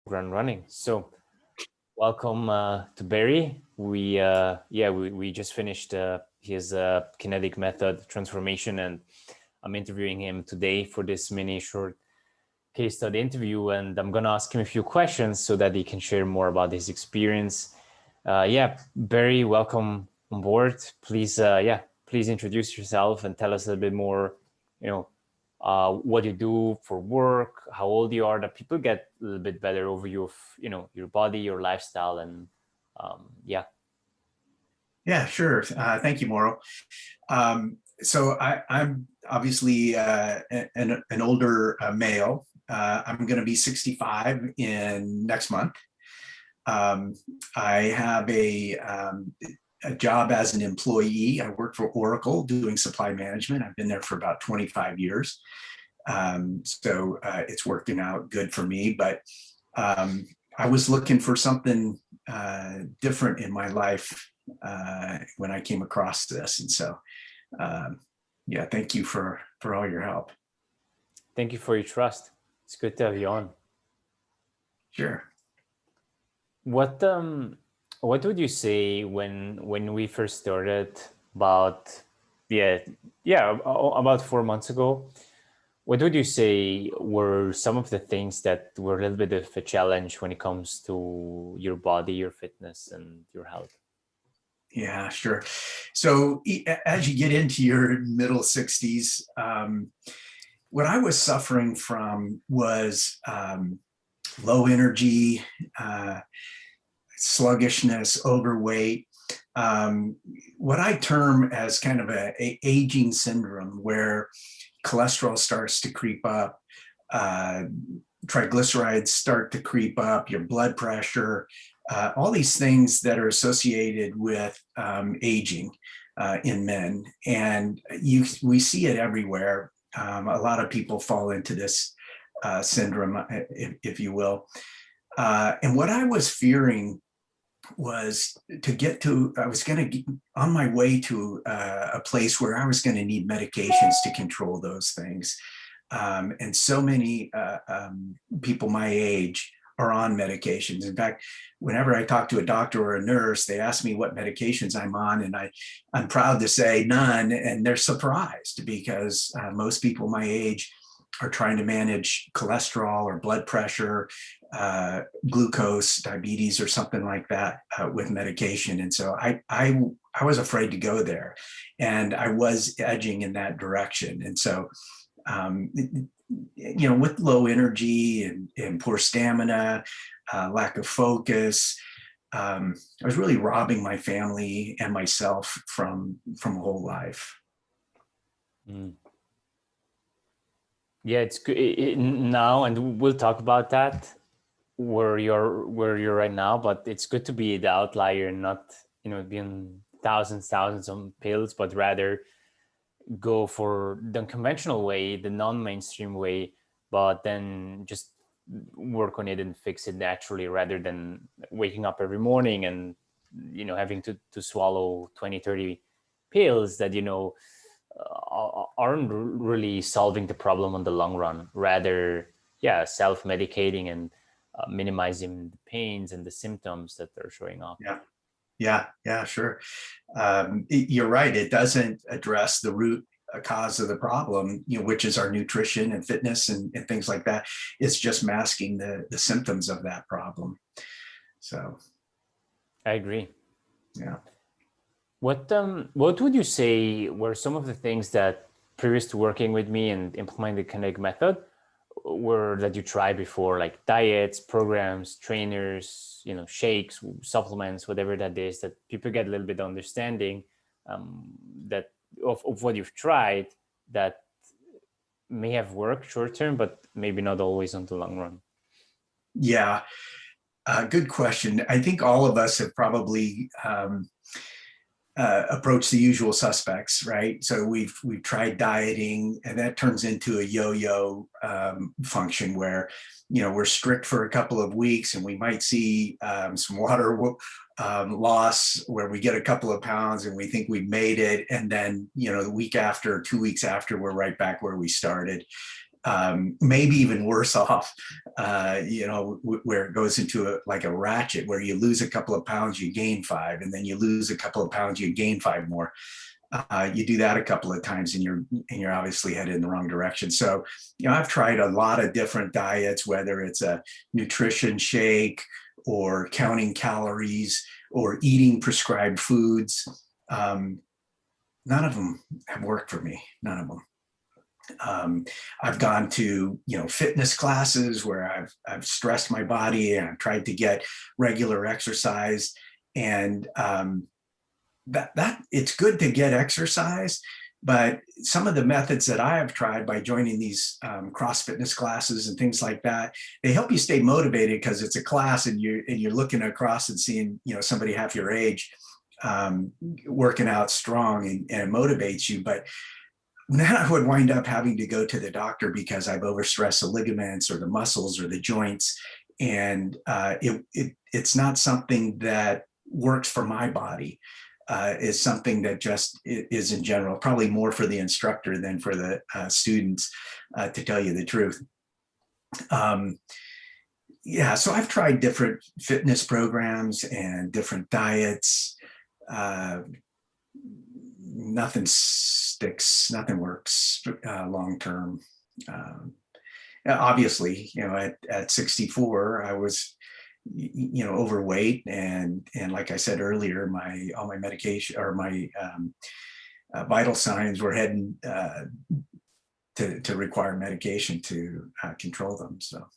ground running. So welcome to Barry. We just finished his kinetic method transformation, and I'm interviewing him today for this mini short case study interview, and I'm gonna ask him a few questions so that he can share more about his experience. Barry, welcome on board. Please introduce yourself and tell us a little bit more. What you do for work, how old you are, that people get a little bit better overview of your body, your lifestyle, and yeah. Yeah, sure. Thank you, Mauro. So I'm obviously an older male. I'm going to be 65 in next month. I have a job as an employee. I work for Oracle doing supply management. I've been there for about 25 years. So it's working out good for me, but I was looking for something different in my life when I came across this. And so, thank you for all your help. Thank you for your trust. It's good to have you on. Sure. What would you say when we first started about about 4 months ago? What would you say were some of the things that were a little bit of a challenge when it comes to your body, your fitness, and your health? Yeah, sure. So as you get into your middle 60s, what I was suffering from was low energy, sluggishness, overweight, what I term as kind of a aging syndrome, where cholesterol starts to creep up, triglycerides start to creep up, your blood pressure, all these things that are associated with aging in men. And we see it everywhere. A lot of people fall into this syndrome, if you will. And what I was fearing was I was going to get on my way to a place where I was going to need medications to control those things. And so many people my age are on medications. In fact, whenever I talk to a doctor or a nurse, they ask me what medications I'm on, and I'm proud to say none. And they're surprised because most people my age are trying to manage cholesterol or blood pressure, glucose, diabetes, or something like that with medication. And so I was afraid to go there, and I was edging in that direction. And so, with low energy and poor stamina, lack of focus, I was really robbing my family and myself from a whole life. Mm. Yeah, it's good now, and we'll talk about that where you're right now. But it's good to be the outlier, not being thousands of pills, but rather go for the conventional way, the non-mainstream way, but then just work on it and fix it naturally, rather than waking up every morning and having to swallow 20-30 pills that aren't really solving the problem on the long run. Rather, self-medicating and minimizing the pains and the symptoms that are showing up. Yeah, sure. You're right. It doesn't address the root cause of the problem, which is our nutrition and fitness and things like that. It's just masking the symptoms of that problem. So, I agree. Yeah. What would you say were some of the things that, previous to working with me and implementing the Kinetic method, were that you tried before, like diets, programs, trainers, shakes, supplements, whatever that is, that people get a little bit of understanding that of what you've tried that may have worked short term, but maybe not always on the long run? Yeah, good question. I think all of us have probably approach the usual suspects, right? So we've tried dieting, and that turns into a yo-yo function where we're strict for a couple of weeks, and we might see some water loss where we get a couple of pounds, and we think we made it, and then the week after, 2 weeks after, we're right back where we started. maybe even worse off, where it goes into like a ratchet where you lose a couple of pounds, you gain 5, and then you lose a couple of pounds, you gain 5 more. You do that a couple of times and you're obviously headed in the wrong direction. So, I've tried a lot of different diets, whether it's a nutrition shake or counting calories or eating prescribed foods. None of them have worked for me. None of them. I've gone to, fitness classes where I've stressed my body and I've tried to get regular exercise, and that it's good to get exercise, but some of the methods that I have tried by joining these cross fitness classes and things like that, they help you stay motivated because it's a class and you're looking across and seeing, somebody half your age working out strong, and it motivates you. But then I would wind up having to go to the doctor because I've overstressed the ligaments or the muscles or the joints. And it's not something that works for my body. It's something that just is in general, probably more for the instructor than for the students, to tell you the truth. So I've tried different fitness programs and different diets. Nothing sticks, nothing works long term. Obviously, at 64, I was, overweight, and like I said earlier, all my medication or my vital signs were heading to require medication to control them. So,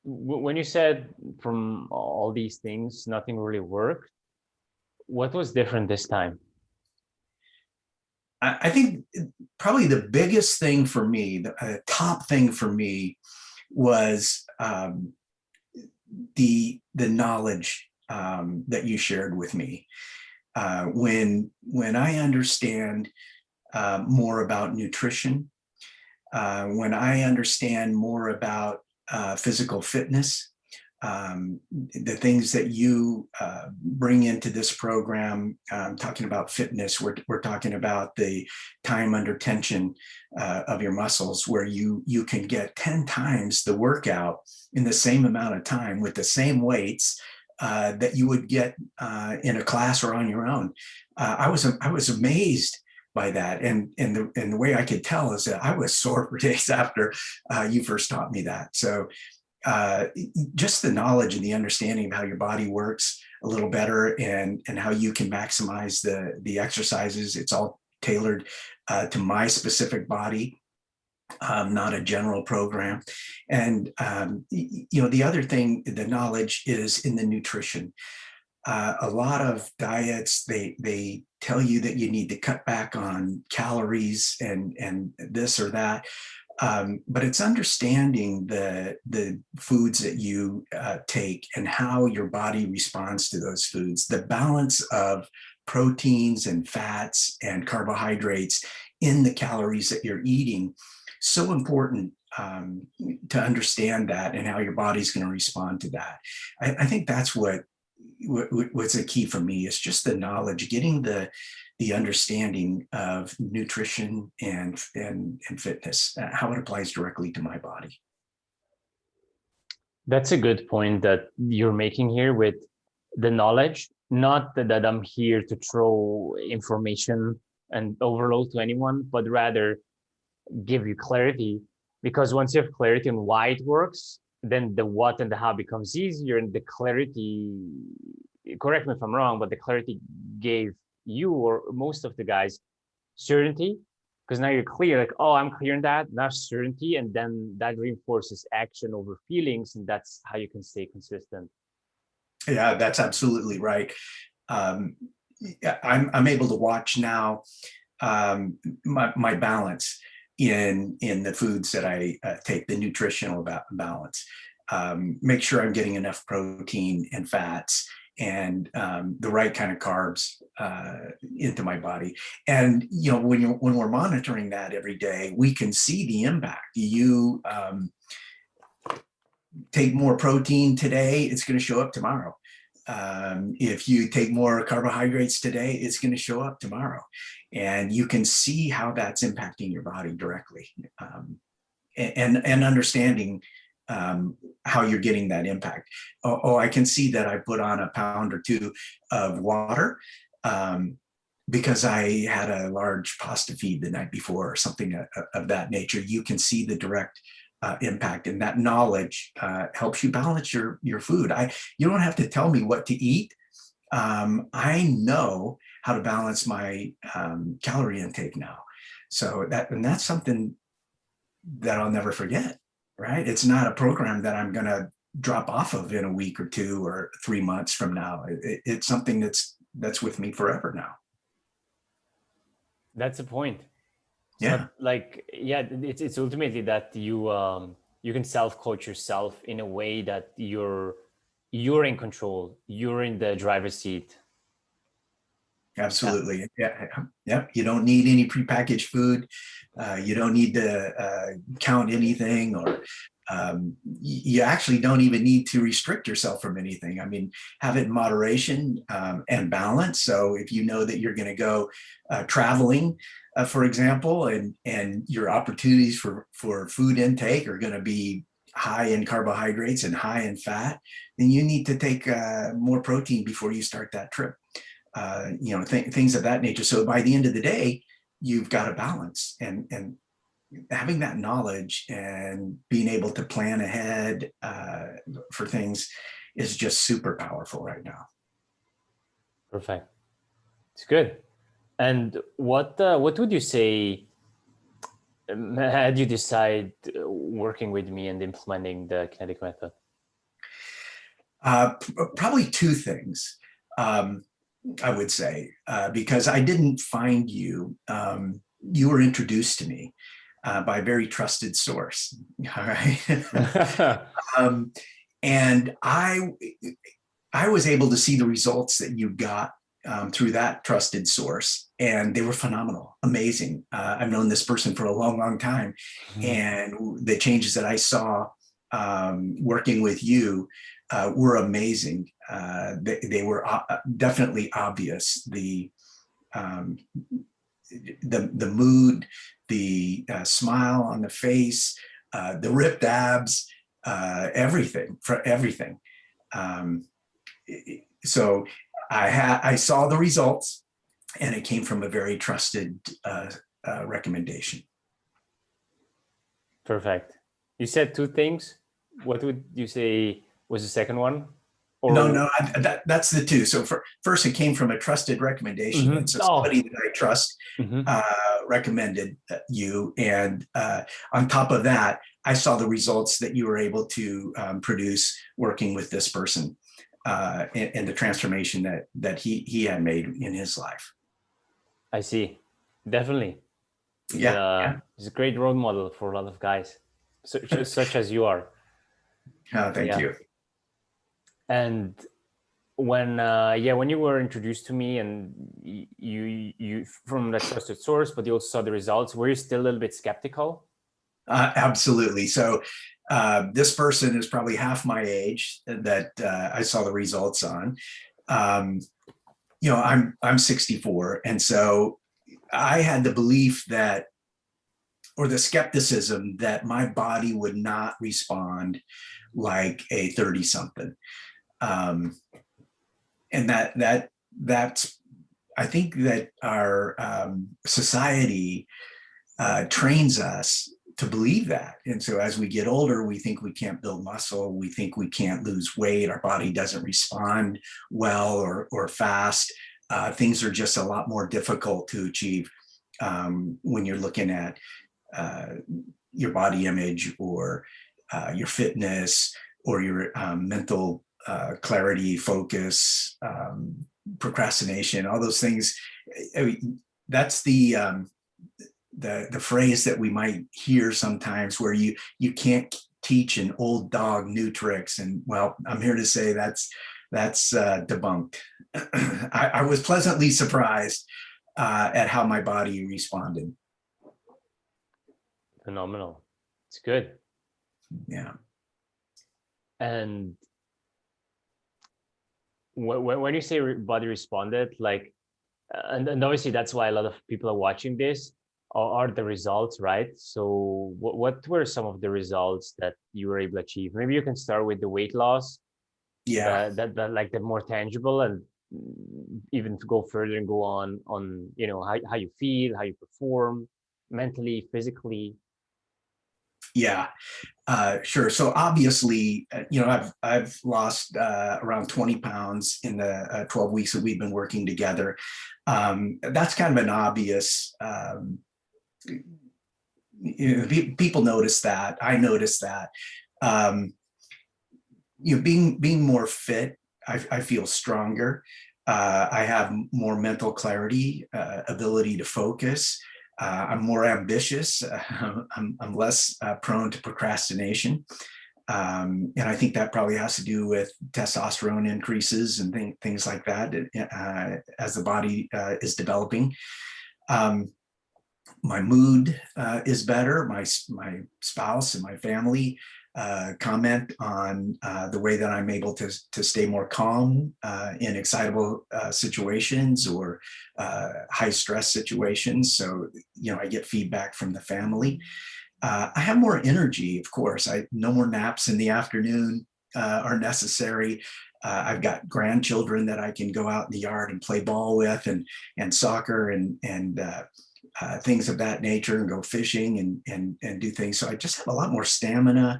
when you said from all these things, nothing really worked, what was different this time? I think probably the biggest thing for me, the top thing for me, was the knowledge that you shared with me. When I understand more about nutrition, when I understand more about physical fitness, the things that you bring into this program, talking about fitness, we're talking about the time under tension of your muscles, where you can get 10 times the workout in the same amount of time with the same weights that you would get in a class or on your own. I was amazed by that, and the way I could tell is that I was sore for days after you first taught me that. So just the knowledge and the understanding of how your body works a little better, and how you can maximize the exercises. It's all tailored to my specific body, not a general program. And the other thing, the knowledge is in the nutrition. A lot of diets, they tell you that you need to cut back on calories and this or that. But it's understanding the foods that you take and how your body responds to those foods, the balance of proteins and fats and carbohydrates in the calories that you're eating. So important to understand that and how your body's going to respond to that. I think that's what's a key for me, is just the knowledge, getting the understanding of nutrition and fitness, how it applies directly to my body. That's a good point that you're making here with the knowledge. Not that I'm here to throw information and overload to anyone, but rather give you clarity. Because once you have clarity on why it works, then the what and the how becomes easier. And the clarity, correct me if I'm wrong, but the clarity gave you, or most of the guys, certainty, because now you're clear, like, oh, I'm clear on that, now certainty, and then that reinforces action over feelings, and that's how you can stay consistent. Yeah, that's absolutely right. I'm able to watch now my balance in the foods that I take, the nutritional balance. Make sure I'm getting enough protein and fats and the right kind of carbs into my body. And when we're monitoring that every day, we can see the impact. You take more protein today, it's going to show up tomorrow. If you take more carbohydrates today, it's going to show up tomorrow. And you can see how that's impacting your body directly. And understanding how you're getting that impact. I can see that I put on a pound or two of water because I had a large pasta feed the night before or something of that nature. You can see the direct impact, and that knowledge helps you balance your food. You don't have to tell me what to eat. I know how to balance my calorie intake now. So that's something that I'll never forget, right? It's not a program that I'm going to drop off of in a week or 2 or 3 months from now. It's something that's with me forever now. That's the point. It's Yeah. not like, yeah, it's ultimately that you can self-coach yourself in a way that you're in control, you're in the driver's seat. Absolutely. Yeah. You don't need any prepackaged food. You don't need to count anything, or you actually don't even need to restrict yourself from anything. I mean, have it in moderation and balance. So if you know that you're going to go traveling, for example, and your opportunities for food intake are going to be high in carbohydrates and high in fat, then you need to take more protein before you start that trip. Things of that nature. So by the end of the day, you've got a balance, and having that knowledge and being able to plan ahead for things is just super powerful right now. Perfect. It's good. And what would you say had you decide working with me and implementing the Kinetic method? Probably 2 things. I would say, because I didn't find you. You were introduced to me by a very trusted source. All right. And I was able to see the results that you got through that trusted source, and they were phenomenal, amazing. I've known this person for a long, long time, and the changes that I saw working with you were amazing. They were definitely obvious. The mood, the smile on the face, the ripped abs, everything. So I saw the results, and it came from a very trusted recommendation. Perfect. You said 2 things. What would you say was the second one? Or... No, that's the 2. So first, it came from a trusted recommendation. Mm-hmm. And so somebody that I trust recommended you. And on top of that, I saw the results that you were able to produce working with this person and the transformation that he had made in his life. I see. Definitely. Yeah. He's a great role model for a lot of guys, such as you are. Thank you. And when you were introduced to me, and you from that trusted source, but you also saw the results, were you still a little bit skeptical? Absolutely. So this person is probably half my age that I saw the results on. I'm 64, and so I had the belief that, or the skepticism that my body would not respond like a 30-something. And that's, I think that our society trains us to believe that. And so as we get older, we think we can't build muscle. We think we can't lose weight. Our body doesn't respond well or fast. Things are just a lot more difficult to achieve when you're looking at your body image, or your fitness, or your mental clarity, focus, procrastination, all those things. I mean, that's the phrase that we might hear sometimes, where you can't teach an old dog new tricks. And well, I'm here to say that's debunked. I was pleasantly surprised at how my body responded. Phenomenal. It's good. Yeah. And when you say body responded, like, and obviously that's why a lot of people are watching this, are the results, right? So what were some of the results that you were able to achieve? Maybe you can start with the weight loss, Yeah. that like the more tangible, and even to go further and go on, how you feel, how you perform mentally, physically. Yeah. Sure. So obviously, I've lost around 20 pounds in the 12 weeks that we've been working together. That's kind of an obvious. People notice that. I notice that. Um, being more fit, I feel stronger. I have more mental clarity, ability to focus. I'm more ambitious. I'm less prone to procrastination. And I think that probably has to do with testosterone increases and things like that as the body is developing. My mood is better. My spouse and my family comment on the way that I'm able to stay more calm in excitable situations or high stress situations. So, I get feedback from the family. I have more energy, of course. No more naps in the afternoon are necessary. I've got grandchildren that I can go out in the yard and play ball with, and soccer and things of that nature, and go fishing and do things. So I just have a lot more stamina.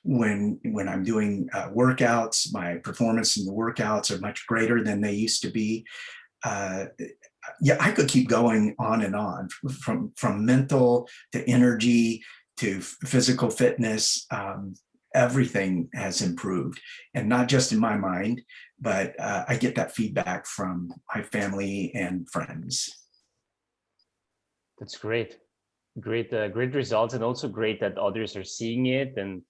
When I'm doing workouts, my performance in the workouts are much greater than they used to be. Yeah, I could keep going on and on, from mental to energy to physical fitness. Everything has improved, and not just in my mind, but I get that feedback from my family and friends. That's great results, and also great that others are seeing it. And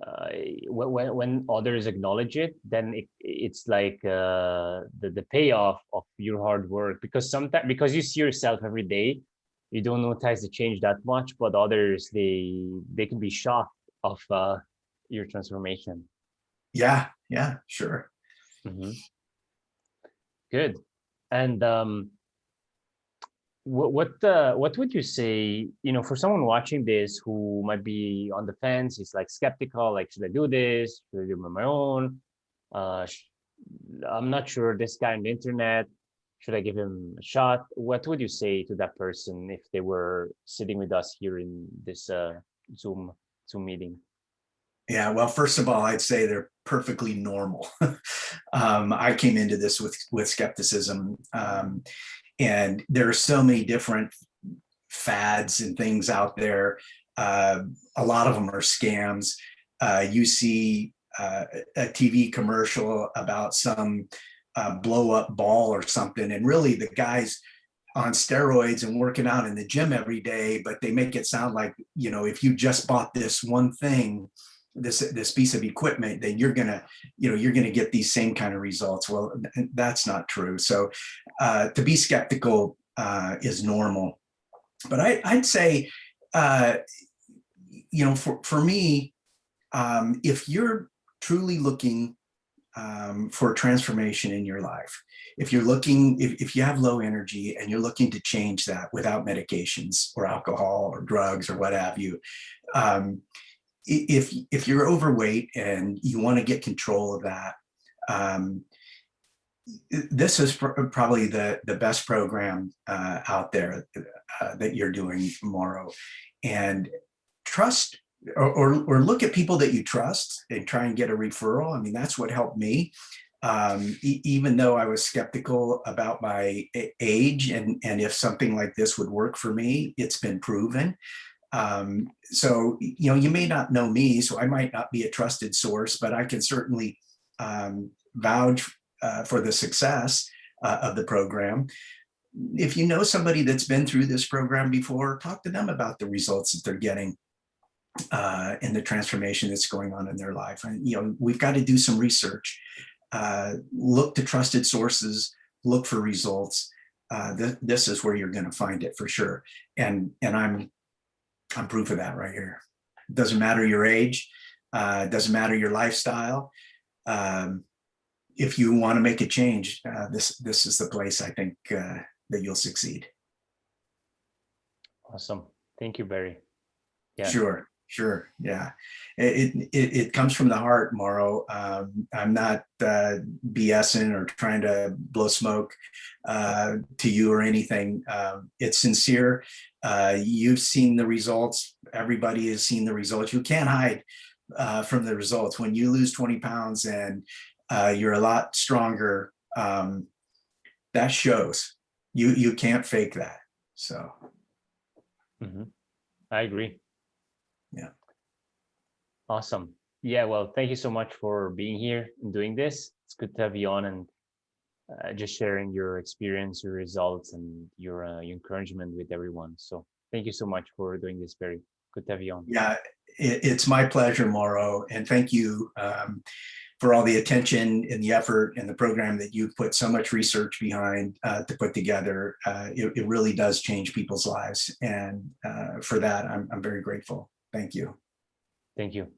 uh, when others acknowledge it, then it's like the payoff of your hard work, because sometimes, because you see yourself every day, you don't notice the change that much, but others, they can be shocked of your transformation. Yeah, sure. Hmm. Good. And what would you say, for someone watching this who might be on the fence, is like skeptical, like, should I do this? Should I do it on my own? Uh, sh- I'm not sure, this guy on the internet, should I give him a shot? What would you say to that person if they were sitting with us here in this Zoom Zoom meeting? Yeah, well, first of all, I'd say they're perfectly normal. I came into this with skepticism, and there are so many different fads and things out there. A lot of them are scams. You see a TV commercial about some blow up ball or something, and really the guy's on steroids and working out in the gym every day, but they make it sound like, if you just bought this one thing, this piece of equipment, then you're gonna get these same kind of results. Well, that's not true. So to be skeptical is normal. But I'd say, uh, for me, if you're truly looking for a transformation in your life, if you have low energy and you're looking to change that without medications or alcohol or drugs or what have you, um, if you're overweight and you want to get control of that, um, this is probably the best program out there that you're doing, Mauro. And trust, or look at people that you trust and try and get a referral. I mean, that's what helped me. Even though I was skeptical about my age and if something like this would work for me, it's been proven. So, you may not know me, so I might not be a trusted source, but I can certainly vouch for the success of the program. If you know somebody that's been through this program before, talk to them about the results that they're getting and the transformation that's going on in their life. And, we've got to do some research. Look to trusted sources, look for results. This is where you're going to find it for sure. And I'm proof of that right here. It doesn't matter your age, doesn't matter your lifestyle. Um, if you want to make a change, this is the place I think that you'll succeed. Awesome. Thank you, Barry. Yeah. Sure. Yeah. It comes from the heart, Mauro. I'm not BSing or trying to blow smoke to you or anything. It's sincere. You've seen the results. Everybody has seen the results. You can't hide from the results. When you lose 20 pounds and you're a lot stronger, that shows. You can't fake that. So. Mm-hmm. I agree. Yeah. Awesome. Yeah, well, thank you so much for being here and doing this. It's good to have you on and just sharing your experience, your results, and your encouragement with everyone. So thank you so much for doing this, Barry. Good to have you on. Yeah, it's my pleasure, Mauro. And thank you for all the attention and the effort and the program that you've put so much research behind to put together. It really does change people's lives. And for that, I'm very grateful. Thank you. Thank you.